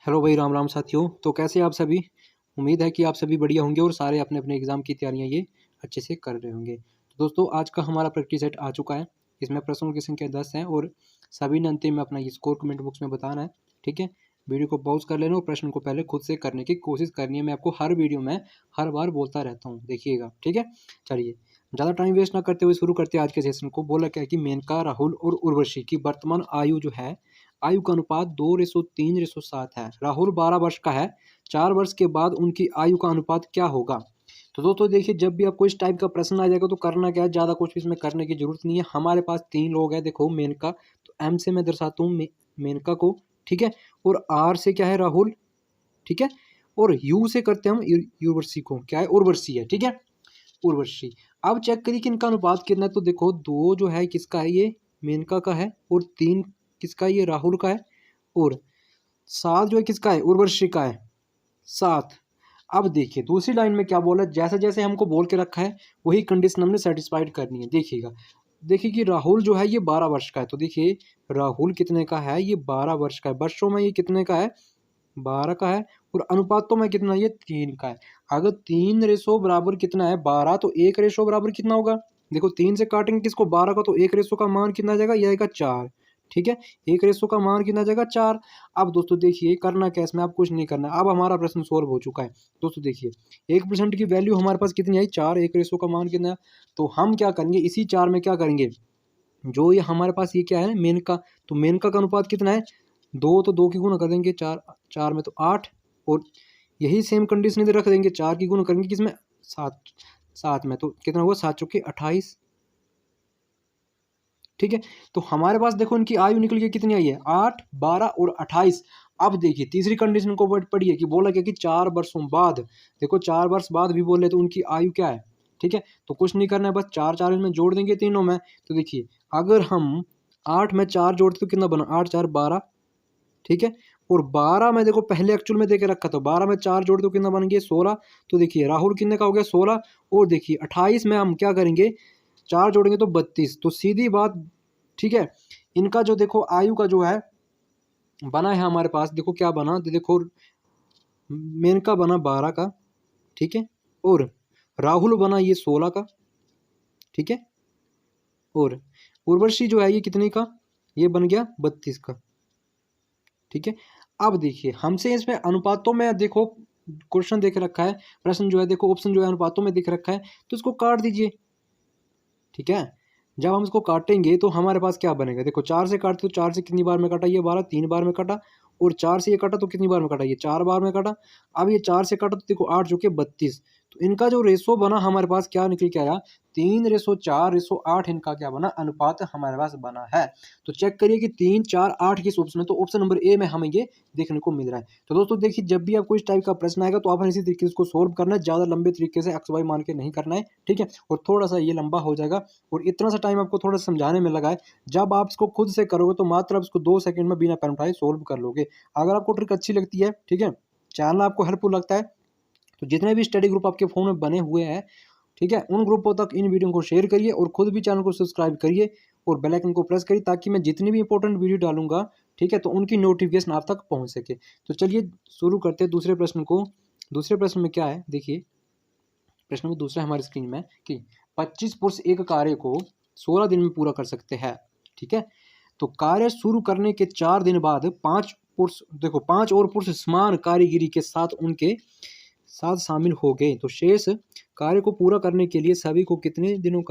Hello भाई, राम राम साथियों। तो कैसे आप सभी? उम्मीद है कि आप सभी बढ़िया होंगे और सारे अपने अपने एग्ज़ाम की तैयारियां ये अच्छे से कर रहे होंगे। तो दोस्तों, आज का हमारा प्रैक्टिस सेट आ चुका है। इसमें प्रश्नों की संख्या 10 है और सभी ने अंतिम में अपना ये स्कोर कमेंट बॉक्स में बताना है। ठीक है, वीडियो को पॉज कर लेना और प्रश्न को पहले खुद से करने की कोशिश करनी है। मैं आपको हर वीडियो में हर बार बोलता रहता हूँ, देखिएगा। ठीक है, चलिए ज़्यादा टाइम वेस्ट ना करते हुए शुरू करते हैं आज के सेशन को। बोला क्या है कि मेनका, राहुल और उर्वशी की वर्तमान आयु जो है, आयु का अनुपात 2:3:7 है। राहुल 12 वर्ष का है। 4 वर्ष के बाद उनकी आयु का अनुपात क्या होगा? तो दोस्तों देखिए, जब भी आपको इस टाइप का प्रश्न आ जाएगा तो करना क्या है, ज़्यादा कुछ भी इसमें करने की जरूरत नहीं है। हमारे पास 3 लोग हैं। देखो, मेनका, तो एम से मैं दर्शाता हूँ मेनका को। ठीक है, और आर से क्या है, राहुल। ठीक है, और यू से करते हैं हम उर्वशी को। क्या है, उर्वशी है। ठीक है, उर्वशी। अब चेक करिए कि इनका अनुपात कितना है। तो देखो, 2 जो है किसका है, ये मेनका का है, और 3 किसका है, ये राहुल का है, और 7 जो है किसका है, उर्वशी का है, 7। अब देखिए दूसरी लाइन में क्या बोला है, जैसे जैसे हमको बोल के रखा है वही कंडीशन हमने सेटिस्फाइड करनी है। देखिएगा, देखिए कि राहुल जो है ये 12 वर्ष का है। तो देखिए, राहुल कितने का है, ये 12 वर्ष का है। वर्षों में ये कितने का है, 12 का है। और अनुपातों में कितना, ये 3 का है। अगर 3 रेशो बराबर कितना है, 12, तो 1 रेशो बराबर कितना होगा? देखो, 3 से काटेंगे किसको, 12 का, तो 1 रेशो का मान कितना आ जाएगा, ये आएगा 4। ठीक है, 1 रेशो का मान कितना आ जाएगा, 4। अब दोस्तों देखिए, करना क्या है इसमें, आप कुछ नहीं करना। अब हमारा प्रश्न सोल्व हो चुका है। दोस्तों देखिए, 1% की वैल्यू हमारे पास कितनी आई, 4। 1 रेशो का मान कितना है, तो हम क्या करेंगे, इसी 4 में क्या करेंगे, जो ये हमारे पास ये क्या है, मेनका, तो मेनका का अनुपात कितना है, 2, तो 2 की गुणा कर देंगे, 4 4 में तो 8। और यही सेम कंडीशन इधर रख देंगे, 4 की गुणा करेंगे किसमें, 7 7 में, तो कितना हुआ, 7 चौके 28। ठीक है, तो हमारे पास देखो इनकी आयु निकल के कितनी आई है, 8, 12 और 28। अब देखिए तीसरी कंडीशन को पढ़िए कि बोला क्या कि 4 वर्षों बाद, देखो 4 वर्ष बाद भी बोले तो उनकी आयु क्या है। ठीक है, तो कुछ नहीं करना है, बस 4 4 में जोड़ देंगे तीनों में। तो देखिए, अगर हम 8 में 4 जोड़ते तो कितना बना, 8 4 12। ठीक है, और 12 में देखो पहले एक्चुअल में देके रखा था, 12 में 4 जोड़ दो कितना बन गया, 16। तो देखिए राहुल कितने का हो गया, 16। और देखिए 28 में हम क्या करेंगे, 4 जोड़ेंगे तो 32। तो सीधी बात, ठीक है, इनका जो देखो आयु का जो है बना है हमारे पास, देखो क्या बना, तो देखो मेनका बना 12 का। ठीक है, और राहुल बना ये 16 का। ठीक है, और उर्वशी जो है ये कितने का, ये बन गया 32 का। ठीक है, अब देखिए हमसे इसमें अनुपातों में देखो क्वेश्चन देख रखा है, प्रश्न जो है देखो, ऑप्शन जो है अनुपातों में दिख रखा है, तो इसको काट दीजिए। ठीक है, जब हम इसको काटेंगे तो हमारे पास क्या बनेगा, देखो 4 से काटते तो 4 से कितनी बार में कटा, ये 12, 3 बार में कटा। और 4 से ये कटा तो कितनी बार में कटा, ये 4 बार में कटा। अब ये 4 से कटा तो देखो 8 जो कि 32। तो इनका जो रेशो बना हमारे पास क्या निकल के आया, 3:4:8 इनका क्या बना, अनुपात हमारे पास बना है। तो चेक करिए कि 3 4 8 किस ऑप्शन में, तो ऑप्शन नंबर ए में हमें ये देखने को मिल रहा है। तो दोस्तों देखिए, जब भी आपको इस टाइप का प्रश्न आएगा तो आपने इसी तरीके से इसको सोल्व करना है, ज़्यादा लंबे तरीके से एक्स वाई मान के नहीं करना है। ठीक है, और थोड़ा सा ये लंबा हो जाएगा, और इतना सा टाइम आपको थोड़ा समझाने में लगा है। जब आप इसको खुद से करोगे तो मात्र आप इसको 2 सेकंड में बिना पेन उठाए सोल्व कर लोगे। अगर आपको ट्रिक अच्छी लगती है, ठीक है, चैनल आपको हेल्पफुल लगता है, तो जितने भी स्टडी ग्रुप आपके फ़ोन में बने हुए हैं, ठीक है, उन ग्रुपों तक इन वीडियो को शेयर करिए और खुद भी चैनल को सब्सक्राइब करिए और बेल आइकन को प्रेस करिए, ताकि मैं जितनी भी इंपॉर्टेंट वीडियो डालूंगा, ठीक है, तो उनकी नोटिफिकेशन आप तक पहुंच सके। तो चलिए शुरू करते हैं दूसरे प्रश्न को। दूसरे प्रश्न में क्या है, देखिए प्रश्न में दूसरा हमारी स्क्रीन में कि 25 पुरुष एक कार्य को 16 दिन में पूरा कर सकते हैं। ठीक है, तो कार्य शुरू करने के 4 दिन बाद 5 पुरुष, देखो 5 और पुरुष समान कारीगिरी के साथ उनके साथ शामिल हो गए, तो शेष कार्य को पूरा करने के लिए सभी को कितने दिनों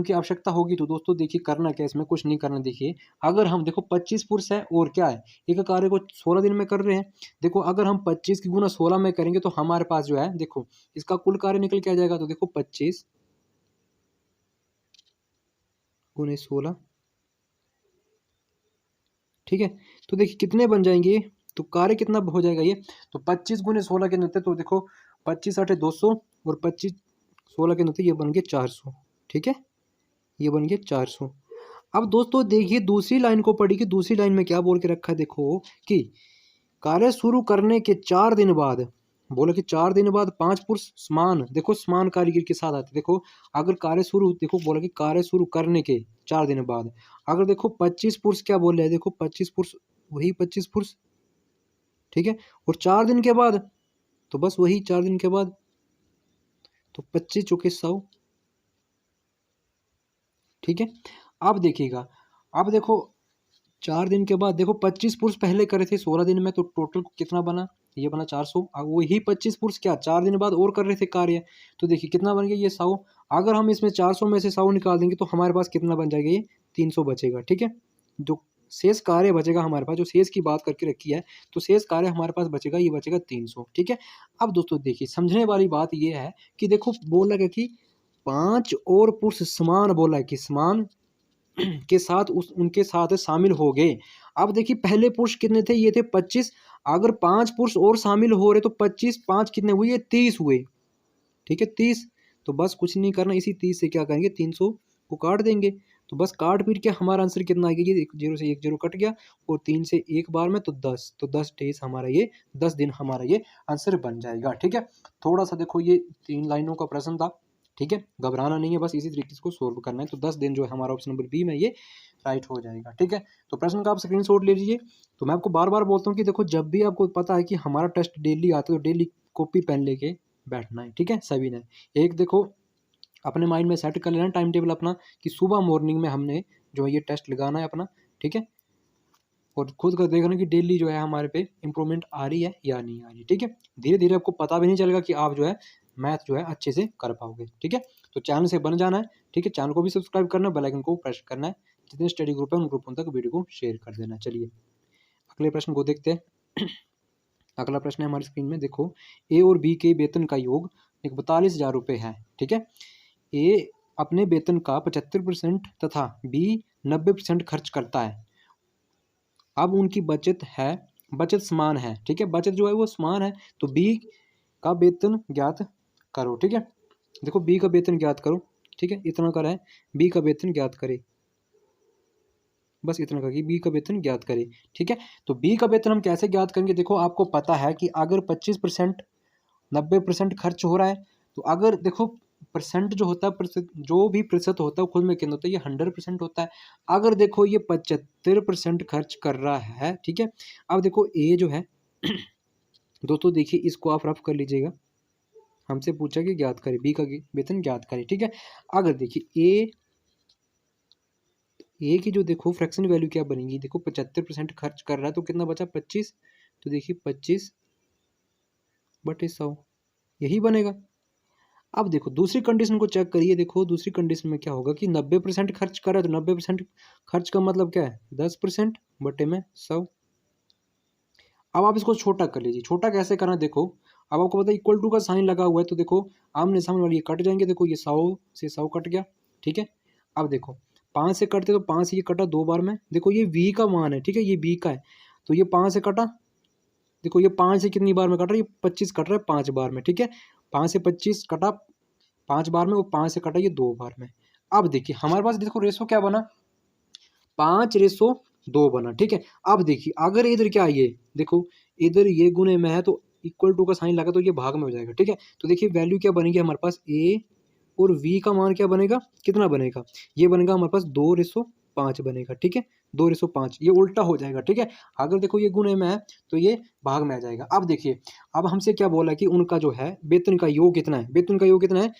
की आवश्यकता होगी। तो दोस्तों देखिए, करना क्या, इसमें कुछ नहीं करना। देखिए, अगर हम देखो 25 पुरुष है और क्या है, एक कार्य को 16 दिन में कर रहे हैं। देखो, अगर हम 25 की गुना 16 में करेंगे तो हमारे पास जो है, देखो इसका कुल कार्य निकल के आ जाएगा। तो देखो 25 गुने 16, ठीक है, तो देखिए कितने बन जाएंगे, तो कार्य कितना हो जाएगा ये, तो 25 गुने 16 के नते, तो देखो 25 8 200, और 25 16 के नते ये बन गए 400। ठीक है, ये बन गया 400। अब दोस्तों देखिए दूसरी लाइन को पढ़ी कि दूसरी लाइन में क्या बोल के रखा है, देखो कि कार्य शुरू करने के 4 दिन बाद, बोला कि 4 दिन बाद 5 पुरुष समान, देखो समान कारीगर के साथ आते। देखो अगर कार्य शुरू, देखो बोला कि कार्य शुरू करने के 4 दिन बाद, अगर देखो 25 पुरुष क्या बोल रहे हैं, देखो 25 पुरुष, वही 25 पुरुष, ठीक है। और 4 दिन के बाद तो बस वही 4 दिन के बाद तो 25 चौके 100, ठीक है। अब देखिएगा, अब देखो 4 दिन के बाद देखो 25 पुरुष पहले करे थे 16 दिन में, तो टोटल कितना बना, ये बना 400। अब वही 25 पुरुष क्या 4 दिन बाद और कर रहे थे कार्य, तो देखिए कितना बन गया ये 100। अगर हम इसमें 400 में से 100 निकाल देंगे तो हमारे पास कितना बन जाएगा, ये 300 बचेगा, ठीक है। जो शेष कार्य बचेगा हमारे पास, जो शेष की बात करके रखी है, तो शेष कार्य हमारे पास बचेगा, ये बचेगा 300, ठीक है। अब दोस्तों देखिए समझने वाली बात ये है कि देखो बोला गया कि 5 और पुरुष समान, बोला है कि समान के साथ उनके साथ शामिल हो गए। अब देखिए पहले पुरुष कितने थे, ये थे 25। अगर 5 पुरुष और शामिल हो रहे तो 25 5 कितने हुए, ये 30 हुए, ठीक है 30। तो बस कुछ नहीं करना, इसी 30 से क्या करेंगे 300 को काट देंगे। तो बस काट पीट के हमारा आंसर कितना आएगा, ये 0 से 1 0 कट गया, और 3 से 1 बार में तो 10, तो 10 डेज हमारा ये 10 दिन हमारा ये आंसर बन जाएगा, ठीक है। थोड़ा सा देखो ये 3 लाइनों का प्रश्न था, ठीक है, घबराना नहीं है, बस इसी तरीके से को सोल्व करना है। तो 10 दिन जो है हमारा ऑप्शन नंबर बी में ये राइट हो जाएगा, ठीक है। तो प्रश्न का आप स्क्रीनशॉट ले लीजिए। तो मैं आपको बार बार बोलता हूँ कि देखो जब भी आपको पता है कि हमारा टेस्ट डेली आता है तो डेली कॉपी पेन लेके बैठना है, ठीक है सभी ने। एक देखो अपने माइंड में सेट कर लेना टाइम टेबल अपना कि सुबह मॉर्निंग में हमने जो है ये टेस्ट लगाना है अपना, ठीक है। और खुद का देखना कि डेली जो है हमारे पे इंप्रूवमेंट आ रही है या नहीं आ रही, ठीक है। धीरे धीरे आपको पता भी नहीं चलेगा कि आप जो है मैथ जो है अच्छे से कर पाओगे, ठीक है। तो चैनल से बन जाना है, ठीक है, चैनल को भी सब्सक्राइब करना है, बेल आइकन को प्रेस करना है, जितने स्टडी ग्रुप है उन ग्रुपों तक वीडियो को शेयर कर देना। चलिए अगले प्रश्न को देखते हैं। अगला प्रश्न है हमारी स्क्रीन में, देखो ए और बी के वेतन का योग 42,000 रुपये है, ठीक है। ए अपने वेतन का 75% तथा बी 90% खर्च करता है। अब उनकी बचत समान है, ठीक है, बचत जो है वो समान है। तो बी का वेतन ज्ञात करो, ठीक है। देखो बी का वेतन ज्ञात करो, ठीक है, इतना कर है, बी का वेतन ज्ञात करे, बस इतना करके बी का वेतन ज्ञात करें, ठीक है। तो बी का वेतन हम कैसे ज्ञात करेंगे, देखो आपको पता है कि अगर 25% 90% खर्च हो रहा है, तो अगर देखो परसेंट जो होता है, प्रतिशत जो भी प्रतिशत होता है खुद में कितना होता है, ये 100% होता है। अगर देखो ये 75% खर्च कर रहा है, ठीक है। अब देखो ए जो है दोस्तों देखिए इसको आप रफ कर लीजिएगा, हमसे पूछा कि ज्ञात करें बी का वेतन ज्ञात करें, ठीक है। अगर देखिए ए की जो देखो फ्रैक्शन वैल्यू क्या बनेगी, देखो 75% खर्च कर रहा है तो कितना बचा 25, तो देखिए 25/100 यही बनेगा। अब देखो दूसरी कंडीशन को चेक करिए, देखो दूसरी कंडीशन में क्या होगा कि 90% खर्च कर रहा है, तो 90% खर्च का मतलब क्या है 10% बटे में 100। अब आप इसको छोटा कर लीजिए, छोटा कैसे करना देखो, अब आपको पता है इक्वल टू का साइन लगा हुआ है, तो देखो आमने सामने वाली ये कट जाएंगे, देखो ये 100 से 100 कट गया, ठीक है। अब देखो 5 से कटते तो 5 से ये कटा 2 बार में, देखो ये v का मान है, ठीक है, ये b का है, तो ये 5 से कटा, देखो ये 5 से कितनी बार में कट रहा है, ये 25 कट रहा है 5 बार में, ठीक है। 5 से 25 कटा 5 बार में, वो 5 से कटा ये 2 बार में। अब देखिए हमारे पास देखो रेशो क्या बना, 5:2 बना, ठीक है। अब देखिए अगर इधर क्या ये देखो इधर ये गुने में है तो इक्वल टू का साइन लगा तो ये भाग में हो जाएगा, ठीक है। तो देखिए वैल्यू क्या बनेगी हमारे पास, ए और v का मान क्या बनेगा, कितना बनेगा, ये बनेगा हमारे पास 2:5 बनेगा, ठीक है, 2:5 ये उल्टा हो जाएगा, ठीक है। अगर देखो ये गुणे में है तो ये भाग में आ जाएगा। अब देखिए अब हमसे क्या बोला कि उनका जो है वेतन का योग कितना है, वेतन का योग कितना है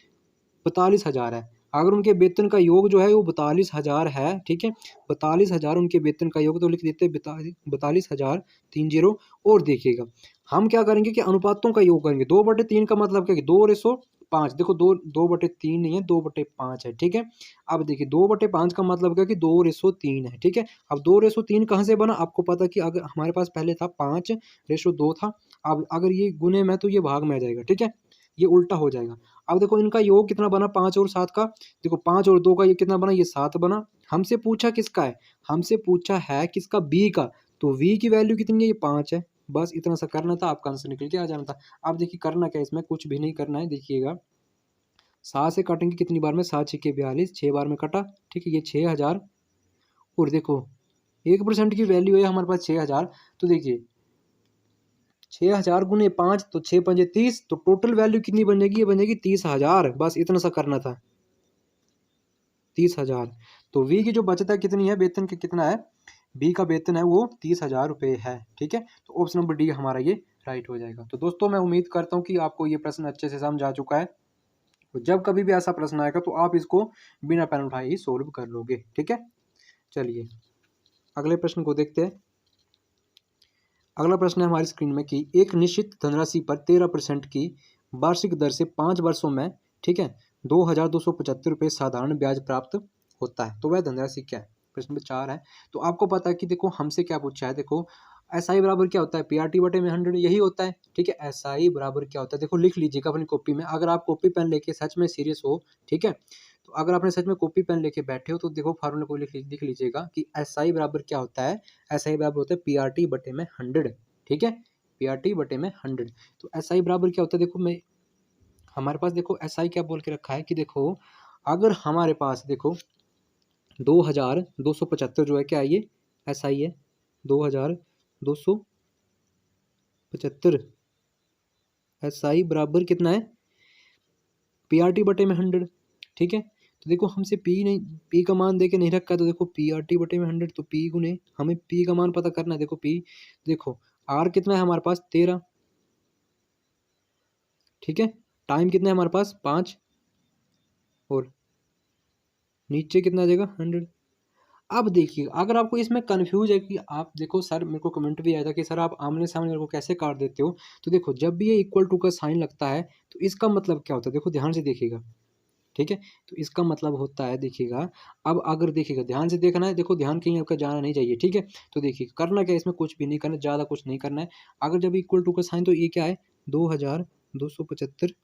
42,000 है। अगर उनके वेतन का योग जो है वो 42,000 है, ठीक है, 42,000 उनके वेतन का योग, तो लिख देते 42,030। और देखिएगा हम क्या करेंगे कि अनुपातों का योग करेंगे, 2/3 का मतलब क्या कि 2:5, देखो 2/3 नहीं है 2/5 है, ठीक है। अब देखिए 2/5 का मतलब क्या कि 2:3 है, ठीक है। अब 2:3 कहाँ से बना, आपको पता कि अगर हमारे पास पहले था 5:2 था, अब अगर ये गुने में तो ये भाग में आ जाएगा, ठीक है, ये उल्टा हो जाएगा। अब देखो इनका योग कितना बना 5 और 7 का, देखो 5 और 2 का ये कितना बना, ये 7 बना। हमसे पूछा किसका है, हमसे पूछा है किसका, बी का, तो वी की वैल्यू कितनी है, ये 5 है। बस इतना सा करना था, आपका आंसर निकल के आ जाना था। अब देखिए करना क्या है, इसमें कुछ भी नहीं करना है, देखिएगा 7 से काटेंगे कितनी बार में, 7 6 42, 6 बार में कटा, ठीक है, ये 6,000। और देखो 1% की वैल्यू है हमारे पास 6,000, तो देखिए 6,000 गुने 5 तो 6×5 30, तो टोटल वैल्यू कितनी बनेगी, ये बनेगी 30,000। बस इतना सा करना था 30,000। तो वी की जो बचत है कितनी है, वेतन की कितना है बी का वेतन है वो 30,000 रुपये है। ठीक है, तो ऑप्शन नंबर डी हमारा ये राइट हो जाएगा। तो दोस्तों मैं उम्मीद करता हूँ कि आपको ये प्रश्न अच्छे से समझ आ चुका है। तो जब कभी भी ऐसा प्रश्न आएगा तो आप इसको बिना पेन उठाए ही सोल्व कर लोगे। ठीक है, चलिए अगले प्रश्न को देखते हैं। अगला प्रश्न है हमारी स्क्रीन में कि एक निश्चित धनराशि पर 13% की वार्षिक दर से 5 वर्षों में, ठीक है, 2,275 रुपये साधारण ब्याज प्राप्त होता है, तो वह धनराशि क्या है। प्रश्न नंबर 4 है। तो आपको पता है कि देखो हमसे क्या पूछा है, देखो एस आई बराबर क्या होता है, पी आर टी बटे में 100, यही होता है। ठीक है, एस आई बराबर क्या होता है, देखो लिख लीजिएगा अपनी कॉपी में, अगर आप कॉपी पेन लेके सच में सीरियस हो। ठीक है, तो अगर आपने सच में कॉपी पेन लेके बैठे हो तो देखो फार्मूला को लिख लीजिएगा कि एस आई बराबर क्या होता है। एस आई बराबर होता है पी आर टी बटे में 100। ठीक है, पी आर टी बटे में 100। तो एस आई बराबर क्या होता है, देखो मैं हमारे पास देखो एस आई क्या बोल के रखा है कि देखो अगर हमारे पास देखो 2,275 जो है क्या है, ये एस आई है 2,275। एस आई बराबर कितना है, पी आर टी बटे में 100। ठीक है, तो देखो हमसे पी का मान देके नहीं रखा है, तो देखो पी आर टी बटे में 100, तो पी गुने हमें पी का मान पता करना है। देखो पी, देखो आर कितना है हमारे पास 13। ठीक है, टाइम कितना है हमारे पास 5, और नीचे कितना आ जाएगा 100। अब देखिए अगर आपको इसमें कंफ्यूज है कि आप देखो सर, मेरे को कमेंट भी आया था कि सर आप आमने सामने मेरे को कैसे काट देते हो, तो देखो जब भी ये इक्वल टू का साइन लगता है तो इसका मतलब क्या होता है, देखो ध्यान से देखिएगा। ठीक है, तो इसका मतलब होता है, देखिएगा अब अगर देखिएगा ध्यान से देखना है, देखो ध्यान कहीं आपका जाना नहीं चाहिए। ठीक है, तो देखिए करना क्या है, इसमें कुछ भी नहीं करना, ज़्यादा कुछ नहीं करना है। अगर जब इक्वल टू का साइन, तो ये क्या है 2,275।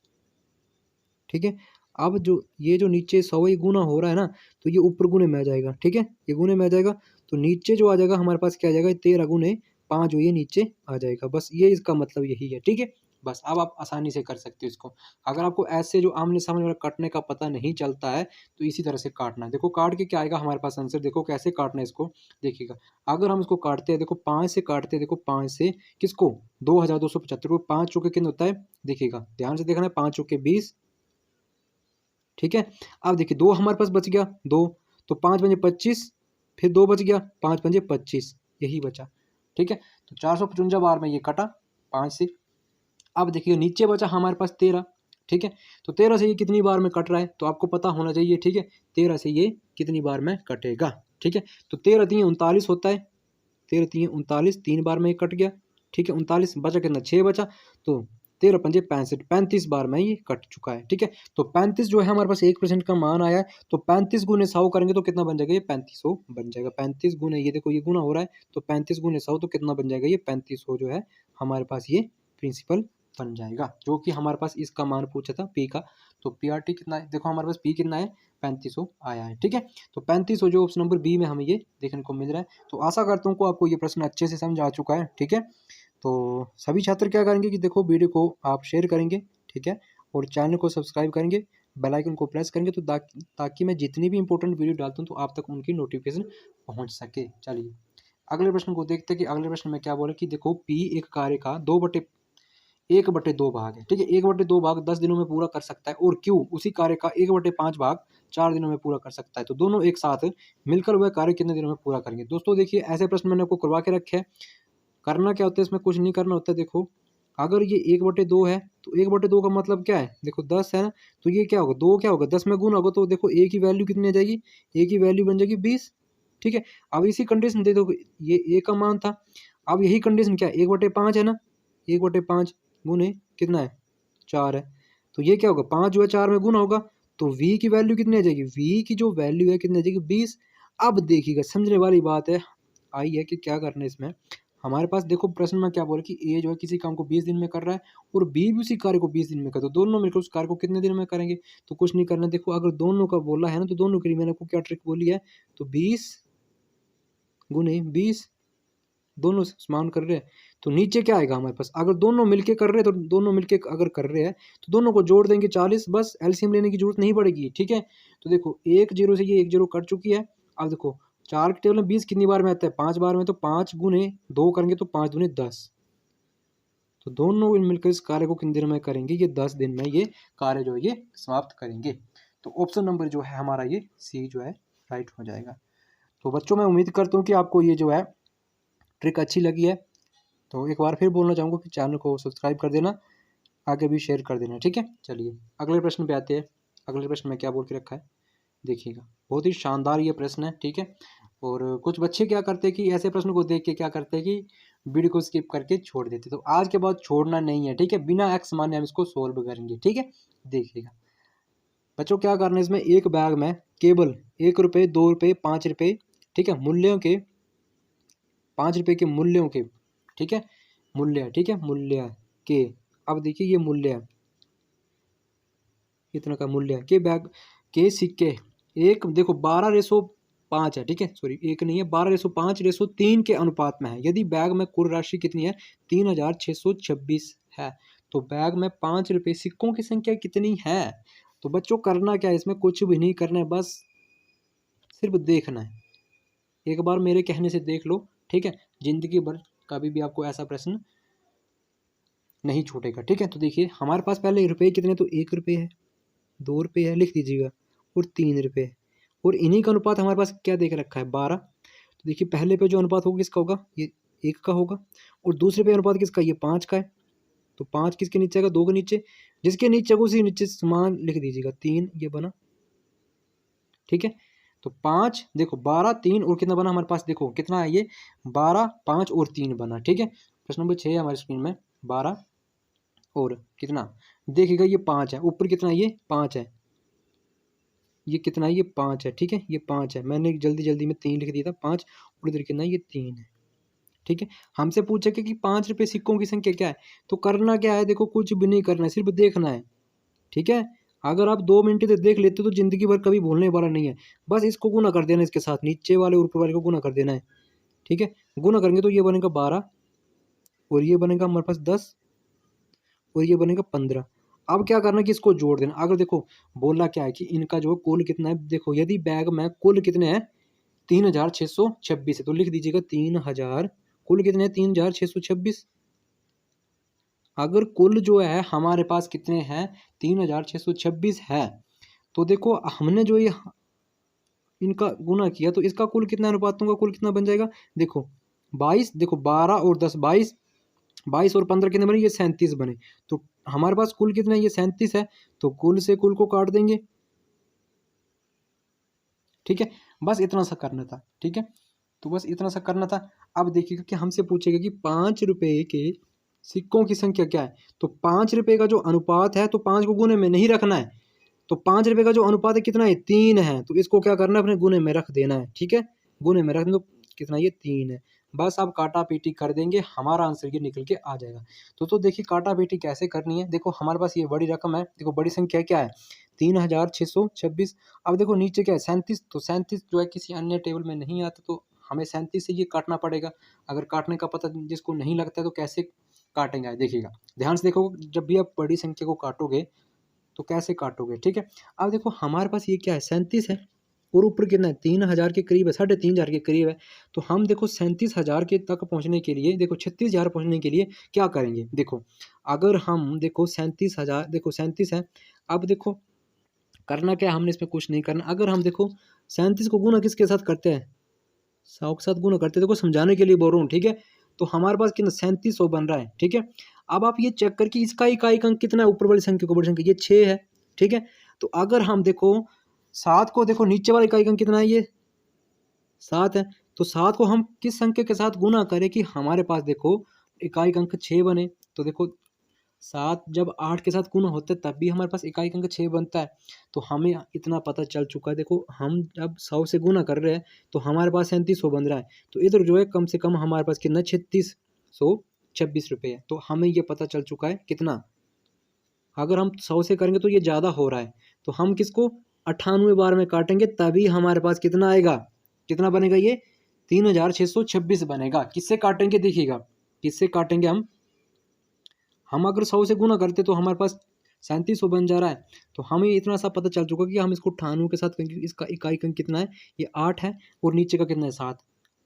ठीक है, अब जो ये जो नीचे 100 ही गुना हो रहा है ना, तो ये ऊपर गुने में आ जाएगा। ठीक है, ये गुने में आ जाएगा, तो नीचे जो आ जाएगा हमारे पास क्या आ जाएगा, 13 गुने 5 जो ये नीचे आ जाएगा। बस ये इसका मतलब यही है। ठीक है, बस अब आप आसानी से कर सकते हो इसको। अगर आपको ऐसे जो आमने सामने वाला कटने का पता नहीं चलता है तो इसी तरह से काटना है। देखो काट के क्या आएगा हमारे पास आंसर, देखो कैसे काटना है इसको, देखिएगा। अगर हम इसको काटते हैं, देखो 5 से काटते हैं, देखो 5 से किसको 2,275 को, 5 चौके कितने होता है, देखिएगा ध्यान से देखना है, 5 चौके 20। ठीक है, अब देखिए 2 हमारे पास बच गया, 2, तो 5 पंजे 25, फिर 2 बच गया, 5 पंजे 25, यही बचा। ठीक है, तो 455 बार में ये कटा 5 से। अब देखिए नीचे बचा हमारे पास 13। ठीक है, तो 13 से ये कितनी बार में कट रहा है, तो आपको पता होना चाहिए। ठीक है, 13 से ये कितनी बार में कटेगा। ठीक है, तो 13 3 39 होता है, 13 3 39, 3 बार में ये कट गया। ठीक है, 39 बचा कितना, 6 बचा, तो 13 पंजे 65, 35 बार में ये कट चुका है। ठीक है, तो 35 जो है हमारे पास 1% का मान आया है, तो 35 गुने 100 करेंगे तो कितना बन जाएगा, ये 3500 बन जाएगा। 35 गुने, ये देखो ये गुना हो रहा है, तो 35 गुने 100 तो कितना बन जाएगा, ये 3500 जो है हमारे पास ये प्रिंसिपल बन जाएगा, जो कि हमारे पास इसका मान पूछा था पी का। तो पी आर टी कितना है, देखो हमारे पास पी कितना है, 3500 आया है। ठीक है, तो 3500 जो ऑप्शन नंबर बी में हमें ये देखने को मिल रहा है। तो आशा करता हूँ कि आपको ये प्रश्न अच्छे से समझ आ चुका है। ठीक है, तो सभी छात्र क्या करेंगे कि देखो वीडियो को आप शेयर करेंगे। ठीक है, और चैनल को सब्सक्राइब करेंगे, बेल आइकन को प्रेस करेंगे, तो ताकि मैं जितनी भी इंपॉर्टेंट वीडियो डालता हूँ तो आप तक उनकी नोटिफिकेशन पहुँच सके। चलिए अगले प्रश्न को देखते हैं कि अगले प्रश्न में क्या बोले कि देखो पी एक कार्य का 1/2 भाग है। ठीक है, 1/2 भाग 10 दिनों में पूरा कर सकता है, और क्यों उसी कार्य का 1/5 भाग 4 दिनों में पूरा कर सकता है, तो दोनों एक साथ मिलकर वह कार्य कितने दिनों में पूरा करेंगे। दोस्तों देखिए ऐसे प्रश्न मैंने आपको करवा के रखे हैं। करना क्या होता है, इसमें कुछ नहीं करना होता है। देखो अगर ये 1/2 है, तो 1/2 का मतलब क्या है, देखो 10 है ना, तो ये क्या होगा, 2 क्या होगा, 10 में गुना होगा, तो देखो ए की वैल्यू कितनी आ जाएगी, ए की वैल्यू बन जाएगी 20। ठीक है, अब इसी कंडीशन दे दो, ये ए का मान था, अब यही कंडीशन क्या है, 1/5 है ना, 1/5 गुने कितना है 4 है, तो ये क्या होगा, 5 जो है 4 में गुना होगा, तो v की वैल्यू कितनी आ जाएगी, v की जो वैल्यू है कितनी आ जाएगी 20। अब देखिएगा समझने वाली बात है, आई है कि क्या करना है इसमें, हमारे पास देखो प्रश्न में क्या बोला कि ए जो है किसी काम को 20 दिन में कर रहा है, और बी भी उसी कार्य को 20 दिन में कर, तो दोनों मिलकर उस कार्य को कितने दिन में करेंगे, तो कुछ नहीं करना। देखो अगर दोनों का बोला है ना, तो दोनों के लिए मैंने आपको क्या ट्रिक बोली है, तो 20 गुने 20, दोनों समान कर रहे हैं, तो नीचे क्या आएगा हमारे पास, अगर दोनों मिलके कर रहे हैं, तो दोनों मिलके अगर कर रहे हैं तो दोनों को जोड़ देंगे 40, बस एलसीएम लेने की जरूरत नहीं पड़ेगी। ठीक है, तो देखो 1 0 से ये 1 0 कट चुकी है। अब देखो 4 के टेबल में 20 कितनी बार में आता है, 5 बार में, तो 5 गुने 2 करेंगे तो 5 दूने 10, तो दोनों मिलकर इस कार्य को कितने दिन में करेंगे, ये 10 दिन में ये कार्य जो है ये समाप्त करेंगे। तो ऑप्शन नंबर जो है हमारा ये सी जो है राइट हो जाएगा। तो बच्चों मैं उम्मीद करता हूँ कि आपको ये जो है ट्रिक अच्छी लगी है। तो एक बार फिर बोलना चाहूँगा कि चैनल को सब्सक्राइब कर देना, आगे भी शेयर कर देना, ठीक है। चलिए अगले प्रश्न पे आते हैं। अगले प्रश्न में क्या बोल के रखा है देखिएगा, बहुत ही शानदार ये प्रश्न है, ठीक है। और कुछ बच्चे क्या करते हैं कि ऐसे प्रश्न को देख के क्या करते हैं कि वीडियो को स्किप करके छोड़ देते। तो आज के बाद छोड़ना नहीं है, ठीक है, बिना एक्स माने हम इसको सोल्व करेंगे, ठीक है। देखिएगा बच्चों क्या करना है, इसमें एक बैग में केवल 1 रुपये, 2 रुपये, 5 रुपये, ठीक है, मूल्यों के 5 रुपये के मूल्यों के, ठीक है, मूल्य, ठीक है, मूल्य के, अब देखिए ये मूल्य है, इतना का मूल्य के बैग के सिक्के, एक देखो 12:5 है, ठीक है, सॉरी एक नहीं है, 12:5:3 के अनुपात में है। यदि बैग में कुल राशि कितनी है, 3626 है, तो बैग में 5 रुपये सिक्कों की संख्या कितनी है। तो बच्चों करना क्या है, इसमें कुछ भी नहीं करना है, बस सिर्फ देखना है। एक बार मेरे कहने से देख लो, ठीक है, जिंदगी भर कभी भी आपको ऐसा प्रश्न नहीं छूटेगा, ठीक है। तो देखिए हमारे पास पहले रुपये कितने, तो 1 रुपये है, 2 रुपये है, लिख दीजिएगा, और 3 रुपये, और इन्हीं का अनुपात हमारे पास क्या देख रखा है, 12। तो देखिए पहले पे जो अनुपात होगा किसका होगा, ये 1 का होगा, और दूसरे पे अनुपात किसका, ये 5 का है। तो 5 किसके नीचे आएगा, 2 के नीचे, जिसके नीचे होगा उसी नीचे समान लिख दीजिएगा, 3 ये बना, ठीक है। तो 5 देखो 12, 3 और कितना बना हमारे पास, देखो कितना है ये, 12, 5 और 3 बना, ठीक है। प्रश्न नंबर 6 है हमारी स्क्रीन में, 12 और कितना, देखिएगा ये 5 है, ऊपर कितना है, ये 5 है, ये कितना है, ये 5 है, ठीक है, ये 5 है, मैंने जल्दी जल्दी में 3 लिख दिया था, 5 और इधर कितना है, ये 3 है, ठीक है। हमसे पूछा कि 5 रुपये सिक्कों की संख्या क्या है। तो करना क्या है, देखो कुछ भी नहीं करना है, सिर्फ देखना है, ठीक है। अगर आप 2 मिनट तक देख लेते हो तो जिंदगी भर कभी भूलने वाला नहीं है। बस इसको गुना कर देना, इसके साथ नीचे वाले और ऊपर वाले को गुना कर देना है, ठीक है। गुना करेंगे तो ये बनेगा 12, और ये बनेगा हमारे पास 10, और ये बनेगा 15। अब क्या करना है कि इसको जोड़ देना। अगर देखो बोला क्या है कि इनका जो कुल कितना है, देखो यदि बैग में कुल कितने हैं, 3626 है, तो लिख दीजिएगा 3000, कुल कितने हैं, 3626। अगर कुल जो है हमारे पास कितने हैं, 3626 है, तो देखो हमने जो ये इनका गुना किया तो इसका कुल कितना, अनुपातों का कुल कितना बन जाएगा, देखो 22, देखो 12 और 10 22, 22 और 15 कितने बने, ये 37 बने। तो हमारे पास कुल कितना है, ये 37 है, तो कुल से कुल को काट देंगे, ठीक है। बस इतना सा करना था, ठीक है, तो बस इतना सा करना था। अब देखिएगा कि हमसे पूछेगा कि 5 रुपये के सिक्कों की संख्या क्या है। तो 5 रुपये का जो अनुपात है, तो 5 को गुने में नहीं रखना है, तो 5 रुपये का जो अनुपात है कितना है, 3 है, तो इसको क्या करना है, अपने गुने में रख देना है, ठीक है, गुने में रख दो, कितना, ये 3 है। बस आप काटा पीटी कर देंगे, हमारा आंसर ये निकल के आ जाएगा। तो देखिए काटा पीटी कैसे करनी है, देखो हमारे पास ये बड़ी रकम है, देखो बड़ी संख्या क्या है, 3626। अब देखो नीचे क्या है, 37, तो 37 जो है किसी अन्य टेबल में नहीं आता, तो हमें 37 से ये काटना पड़ेगा। अगर काटने का पता जिसको नहीं लगता है तो कैसे काटेंगे, देखिएगा ध्यान से देखो, जब भी आप बड़ी संख्या को काटोगे तो कैसे काटोगे, ठीक है। अब देखो हमारे पास ये क्या है, 37 है, और ऊपर कितना है, 3000 के करीब है, 3500 के करीब है। तो हम देखो 37,000 के तक पहुंचने के लिए, देखो 36,000 पहुंचने के लिए क्या करेंगे, देखो अगर हम देखो 37,000, देखो 37 है, अब देखो करना क्या है, हमने इसमें कुछ नहीं करना। अगर हम देखो 37 को गुना किसके साथ करते हैं, 100 के साथ गुना करते हैं, देखो समझाने के लिए बोल रहा हूँ, ठीक है। तो हमारे पास कितना, 3700 बन रहा है, ठीक है। अब आप ये चेक करके इसका इकाई अंक कितना है, ऊपर वाली संख्या को बड़ी संख्या, ये 6 है, ठीक है। तो अगर हम देखो 7 को, देखो नीचे वाला इकाई अंक कितना है, ये 7 है, तो 7 को हम किस संख्या के साथ गुना करें कि हमारे पास देखो इकाई अंक 6 बने। तो देखो 7 जब 8 के साथ गुना होता है तब भी हमारे पास इकाई अंक 6 बनता है। तो हमें इतना पता चल चुका है, देखो हम जब 100 से गुना कर रहे हैं तो हमारे पास 3700 बन रहा है, तो इधर जो है कम से कम हमारे पास कितना, 3626 रुपये है। तो हमें ये पता चल चुका है कितना, अगर हम 100 से करेंगे तो ये ज़्यादा हो रहा है, तो हम किसको 98 बार में काटेंगे तभी हमारे पास कितना आएगा, कितना बनेगा, ये 3626 बनेगा। किससे काटेंगे, देखिएगा किससे काटेंगे हम अगर 100 से गुना करते तो हमारे पास 3700 बन जा रहा है। तो हमें इतना सा पता चल चुका कि हम इसको 98 के साथ करेंगे, इसका इकाई अंक कितना है, ये 8 है, और नीचे का कितना है, 7।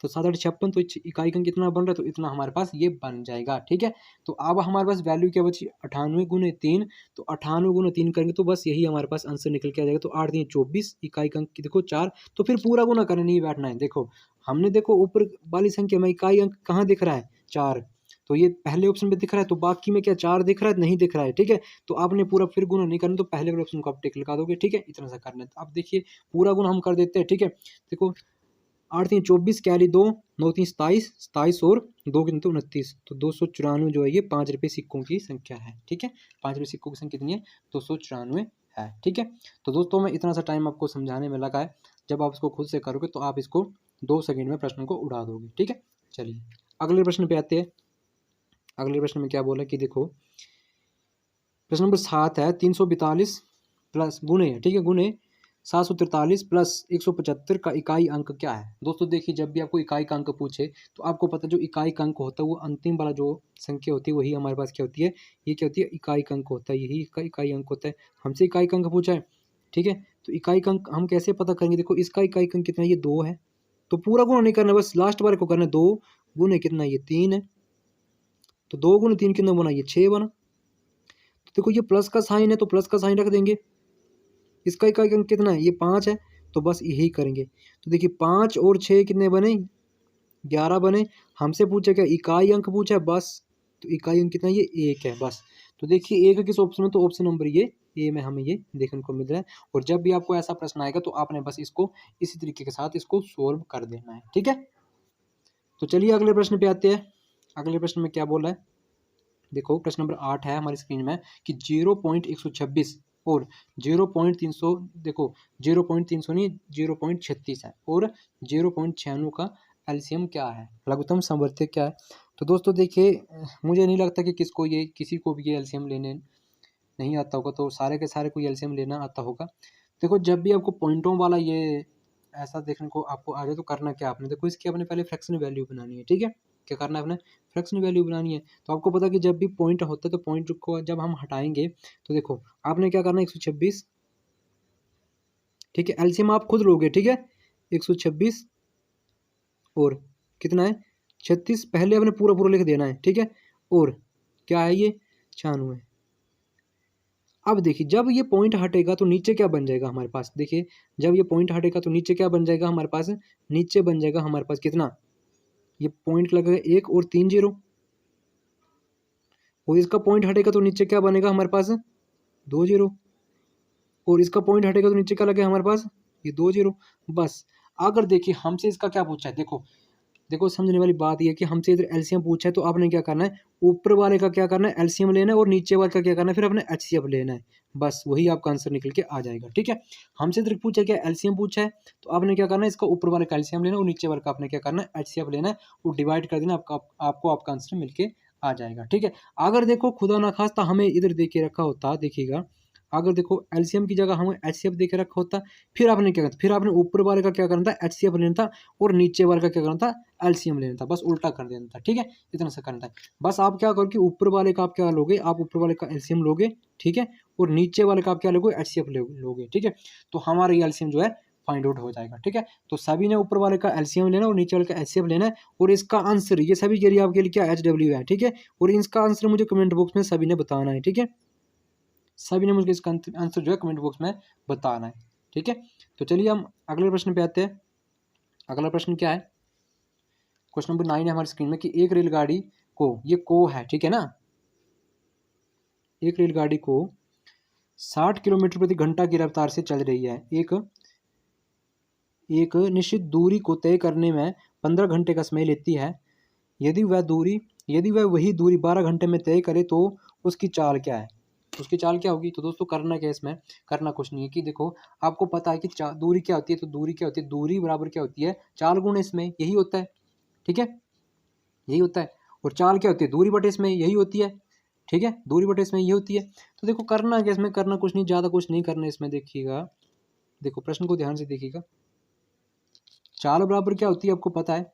तो 7×8 = 56, तो इकाई अंक कितना बन रहा है, तो इतना हमारे पास ये बन जाएगा। ठीक है, तो अब हमारे पास वैल्यू क्या बची, 98×3, तो 98×3 करेंगे तो बस यही हमारे पास आंसर निकल के आ जाएगा। तो 8×3 = 24, इकाई अंक की देखो 4, तो फिर पूरा गुना करने नहीं बैठना है। देखो हमने देखो ऊपर वाली संख्या में इकाई अंक कहाँ दिख रहा है, 4, तो ये पहले ऑप्शन पे दिख रहा है, तो बाकी में क्या 4 दिख रहा है, नहीं दिख रहा है। ठीक है, तो आपने पूरा फिर गुना नहीं करना, तो पहले वाले ऑप्शन को आप टिक लगा दोगे। ठीक है, इतना सा करना है। तो अब देखिए पूरा गुना हम कर देते हैं। ठीक है, देखो 8×3 = 24, कैरी 2, 9×3 = 27, 27 और 2×3 = 29, तो 294 जो है ये 5 रुपये सिक्कों की संख्या है। ठीक है, 5 रुपये सिक्कों की संख्या कितनी है, 294 है। ठीक है, तो दोस्तों मैं इतना सा टाइम आपको समझाने में लगा है, जब आप इसको खुद से करोगे तो आप इसको 2 सेकंड में प्रश्न को उड़ा दोगे। ठीक है, चलिए अगले प्रश्न पे आते हैं। अगले प्रश्न में क्या बोला कि देखो प्रश्न नंबर 7 है, 342 प्लस गुणे, ठीक है, गुणे 743 प्लस 175 का इकाई अंक क्या है। दोस्तों देखिए जब भी आपको इकाई का अंक पूछे तो आपको पता है जो इकाई का अंक होता है वो अंतिम वाला जो संख्या होती है वही हमारे पास क्या होती है, ये क्या होती है, इकाई का अंक होता है, यही इकाई अंक होता है। हमसे इकाई का अंक पूछा है। ठीक है, तो इकाई का अंक हम कैसे पता करेंगे, देखो इसका इकाई अंक कितना है, ये 2 है, तो पूरा गुणा नहीं करना, बस लास्ट वाले को करना है। 2 गुणे कितना, ये 3 है, तो 2 गुणे 3 कितना बना, ये 6 बना। तो देखो ये प्लस का साइन है तो प्लस का साइन रख देंगे। इसका इकाई अंक कितना है, ये 5 है, तो बस यही करेंगे। तो देखिए 5 और 6 कितने बने, 11 बने। हमसे पूछा क्या, इकाई अंक पूछा है बस, तो इकाई अंक कितना है, ये 1 है बस। तो देखिए 1 किस ऑप्शन में, तो ऑप्शन नंबर ये ए में हमें ये देखने को मिल रहा है। और जब भी आपको ऐसा प्रश्न आएगा तो आपने बस इसको इसी तरीके के साथ इसको सोल्व कर देना है। ठीक है, तो चलिए अगले प्रश्न पे आते हैं। अगले प्रश्न में क्या बोला है, देखो प्रश्न नंबर 8 है हमारी स्क्रीन में कि 0.126 और 0.300, देखो 0.300 नहीं 0.36 है, और 0.96 का एलसीएम क्या है, लघुत्तम समवर्ती क्या है। तो दोस्तों देखिए मुझे नहीं लगता कि किसी को भी ये एलसीएम लेने नहीं आता होगा, तो सारे के सारे को एलसीएम लेना आता होगा। देखो जब भी आपको पॉइंटों वाला ये ऐसा देखने को आपको आ जाए तो करना क्या, आपने देखो इसकी अपने पहले फ्रैक्शनल वैल्यू बनानी है। ठीक है, क्या करना है, आपने फ्रैक्शनल वैल्यू बनानी है। तो आपको पता है कि जब भी पॉइंट होता है तो पॉइंट को जब हम हटाएंगे तो देखो आपने क्या करना है, 126, ठीक है, एलसीएम आप खुद लोगे। ठीक है, 126 और कितना है, 36, पहले आपने पूरा पूरा लिख देना है। ठीक है, और क्या है ये 96। अब देखिए जब ये पॉइंट हटेगा तो नीचे क्या बन जाएगा हमारे पास, देखिए जब ये पॉइंट हटेगा तो नीचे क्या बन जाएगा हमारे पास, नीचे बन जाएगा हमारे पास कितना, ये पॉइंट लगेगा 1 और 3 0, और इसका पॉइंट हटेगा तो नीचे क्या बनेगा हमारे पास, 2 0, और इसका पॉइंट हटेगा तो नीचे क्या लगेगा हमारे पास, ये 2 0। बस अगर देखिए हमसे इसका क्या पूछा है, देखो देखो समझने वाली बात ये है कि हमसे इधर एलसीएम पूछा है तो आपने क्या करना है, ऊपर वाले का क्या करना है, एलसीएम लेना है, और नीचे वाले का क्या करना है, फिर आपने एचसीएफ लेना है। बस वही आपका आंसर निकल के आ जाएगा। ठीक है, हमसे इधर पूछा क्या, एलसीएम पूछा है, तो आपने क्या करना है, इसका ऊपर वाले का एलसीएम लेना है और नीचे वाले का आपने क्या करना है, एचसीएफ लेना है, और डिवाइड कर देना, आपको आपका आंसर मिलके आ जाएगा। ठीक है, अगर देखो खुदा ना खास्ता हमें इधर दे के रखा होता, देखिएगा अगर देखो एलसीएम की जगह हमें एचसीएफ दे के रखा होता, फिर आपने क्या करना, फिर आपने ऊपर वाले का क्या करना था, एचसीएफ लेना था, और नीचे वाले का क्या करना था, एलसीएम लेना था, बस उल्टा कर देना था। ठीक है, इतना सा करना था। बस आप क्या करोगे, ऊपर वाले का आप क्या लोगे, आप ऊपर वाले का एलसीएम लोगे। ठीक है, और नीचे वाले का आप क्या लोगे, एचसीएफ लोगे। ठीक है, तो हमारा ये एलसीएम जो है फाइंड आउट हो जाएगा। ठीक है, तो सभी ने ऊपर वाले का एलसीएम लेना और नीचे वाले का एचसीएफ लेना है, और इसका आंसर ये सभी के लिए आपके लिए क्या एचडब्ल्यू है। ठीक है, और इसका आंसर मुझे कमेंट बॉक्स में सभी ने बताना है। ठीक है, सभी ने मुझे इसका आंसर जो है कमेंट बॉक्स में बताना है। ठीक है, तो चलिए हम अगले प्रश्न पे आते हैं। अगला प्रश्न क्या है, क्वेश्चन नंबर 9 है हमारी स्क्रीन में कि एक रेलगाड़ी को, ये को है, ठीक है ना, एक रेलगाड़ी को 60 किलोमीटर प्रति घंटा की रफ्तार से चल रही है, एक निश्चित दूरी को तय करने में 15 घंटे का समय लेती है। यदि वह वही दूरी 12 घंटे में तय करे तो उसकी चाल क्या है, उसकी चाल क्या होगी। तो दोस्तों करना क्या है, इसमें करना कुछ नहीं है कि देखो आपको पता है कि दूरी क्या होती है, तो दूरी क्या होती है, दूरी बराबर क्या होती है, चाल गुण इसमें, यही होता है। ठीक है, यही होता है। और चाल क्या होती है, दूरी बटे इसमें, यही होती है। ठीक है, दूरी बटे इसमें ये होती है। तो देखो करना क्या, इसमें करना कुछ नहीं, ज़्यादा कुछ नहीं करना इसमें। देखिएगा, देखो प्रश्न को ध्यान से देखिएगा, चाल बराबर क्या होती है आपको पता है।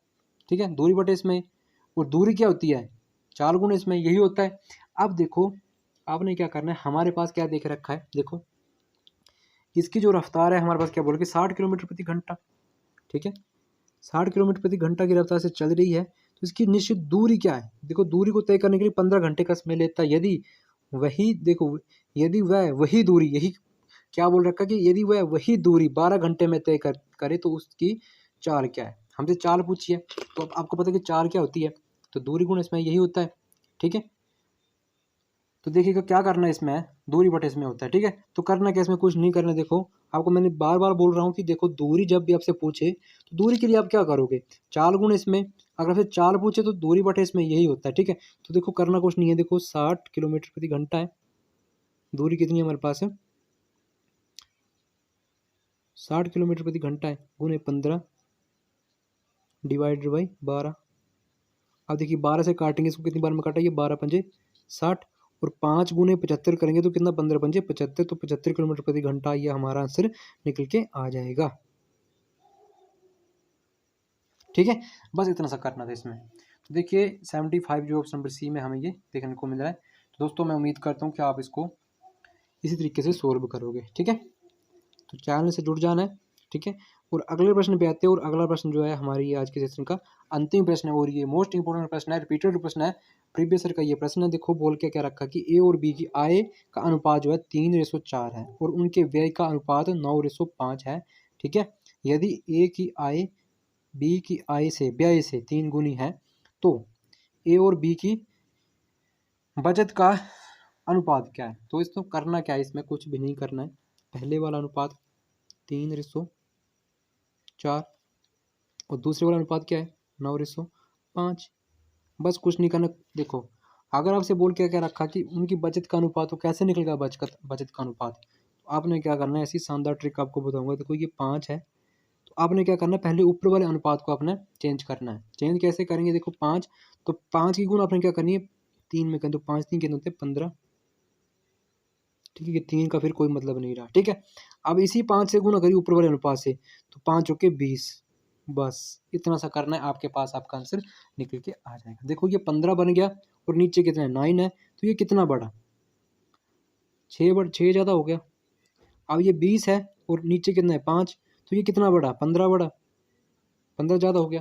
ठीक है, दूरी बटे इसमें, और दूरी क्या होती है, चाल गुण इसमें, यही होता है। अब देखो आपने क्या करना है, हमारे पास क्या देख रखा है, देखो इसकी जो रफ्तार है हमारे पास क्या बोल के 60 किलोमीटर प्रति घंटा। ठीक है, 60 किलोमीटर प्रति घंटा की रफ्तार से चल रही है तो इसकी निश्चित दूरी क्या है। देखो दूरी को तय करने के लिए 15 घंटे का समय लेता है। यदि वह वही दूरी, यही क्या बोल रखा कि यदि वह वही दूरी 12 घंटे में तय करे तो उसकी चाल क्या है। हमसे चाल पूछिए तो अब आपको पता है कि चाल क्या होती है, तो दूरी गुण इसमें यही होता है। ठीक है, तो देखिएगा क्या करना है इसमें, दूरी बटे इसमें होता है। ठीक है, तो करना क्या, इसमें कुछ नहीं करना। देखो आपको मैंने बार बार बोल रहा हूँ कि देखो दूरी जब भी आपसे पूछे तो दूरी के लिए आप क्या करोगे, चाल गुण इसमें। अगर आपसे चाल पूछे तो दूरी बटे इसमें यही होता है। ठीक है, तो देखो करना कुछ नहीं है। देखो 60 किलोमीटर प्रति घंटा है, दूरी कितनी है हमारे पास है 60 किलोमीटर प्रति घंटा है, गुने 15 डिवाइडेड बाई 12। अब देखिए 12 से काटेंगे इसको, कितनी बार में काटा, ये 12 पंजे 60 और 5 गुने 75 करेंगे तो कितना, 15 पंजे 75, तो 75 किलोमीटर प्रति घंटा ये हमारा आंसर निकल के आ जाएगा। ठीक है, बस इतना सा करना था इसमें। तो देखिए 75 जो ऑप्शन नंबर सी में हमें ये देखने को मिल रहा है। तो दोस्तों मैं उम्मीद करता हूँ कि आप इसको इसी तरीके से सोल्व करोगे। ठीक है, तो चैनल से जुड़ जाना है। ठीक है, और अगले प्रश्न पे आते हैं। और अगला प्रश्न जो है हमारी आज के सेशन का अंतिम प्रश्न है, और ये मोस्ट इंपोर्टेंट प्रश्न है, रिपीटेड प्रश्न है, प्रीवियस ईयर का ये प्रश्न है। देखो बोल के क्या रखा कि ए और बी की आय का अनुपात जो है 3:4 है और उनके व्यय का अनुपात 9:5 है। ठीक है, यदि ए की आय बी की आय से व्यय से 3 गुनी है तो ए और बी की बचत का अनुपात क्या है। तो इसको करना क्या है, इसमें कुछ भी नहीं करना है। पहले वाला अनुपात 3:4 और दूसरे वाला अनुपात क्या है 9:5, बस कुछ नहीं करना। देखो अगर आपसे बोल के क्या रखा कि उनकी बचत का अनुपात, तो कैसे निकलेगा बचत का अनुपात, तो आपने क्या करना है, ऐसी शानदार ट्रिक आपको बताऊंगा। देखो ये 5 है, तो आपने क्या करना है, पहले ऊपर वाले अनुपात को आपने चेंज करना है। चेंज कैसे करेंगे, देखो 5, तो 5 की गुण आपने क्या करनी है 3 में करें, तो 5 3 कितने होते हैं 15। ठीक है, 3 का फिर कोई मतलब नहीं रहा। ठीक है, अब इसी 5 से गुणा करिए ऊपर वाले अनुपात से, तो 5 होके 20। बस इतना सा करना है, आपके पास आपका आंसर निकल के आ जाएगा। देखो ये 15 बन गया और नीचे कितना है 9 है, तो ये कितना बढ़ा 6 ज़्यादा हो गया। अब ये 20 है और नीचे कितना है 5, तो ये कितना बढ़ा 15 बढ़ा, 15 ज़्यादा हो गया।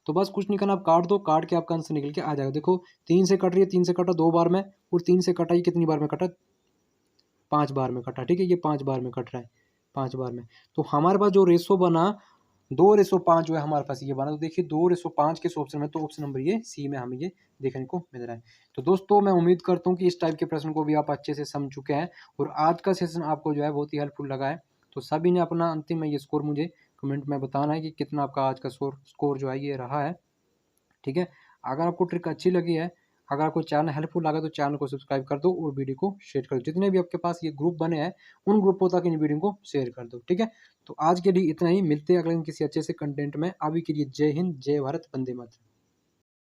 तो बस कुछ नहीं करना, आप काट दो, काट के आपका आंसर निकल के आ जाएगा। देखो 3 से कट रही है, 3 से कटा 2 बार में, और 3 से कटा ये कितनी बार में कटा 5 बार में कटा। ठीक है, ये 5 बार में कट रहा है, 5 बार में। तो हमारे पास जो रेशो बना 2:5 जो है हमारे पास ये बना। तो देखिए 2:5 किस ऑप्शन में, तो ऑप्शन नंबर ये सी में हमें ये देखने को मिल रहा है। तो दोस्तों मैं उम्मीद करता हूँ कि इस टाइप के प्रश्न को भी आप अच्छे से समझ चुके हैं और आज का सेशन आपको जो है बहुत ही हेल्पफुल लगा है। तो सभी ने अपना अंतिम में ये स्कोर मुझे कमेंट में बताना है कि कितना आपका आज का स्कोर जो है ये रहा है। ठीक है, अगर आपको ट्रिक अच्छी लगी है, अगर आपको चैनल हेल्पफुल लगा तो चैनल को सब्सक्राइब कर दो और वीडियो को शेयर कर दो। जितने भी आपके पास ये ग्रुप बने हैं उन ग्रुपों तक इन वीडियो को शेयर कर दो। ठीक है, तो आज के लिए इतना ही, मिलते हैं अगले दिन किसी अच्छे से कंटेंट में। अभी के लिए जय हिंद, जय भारत, वंदे मातरम।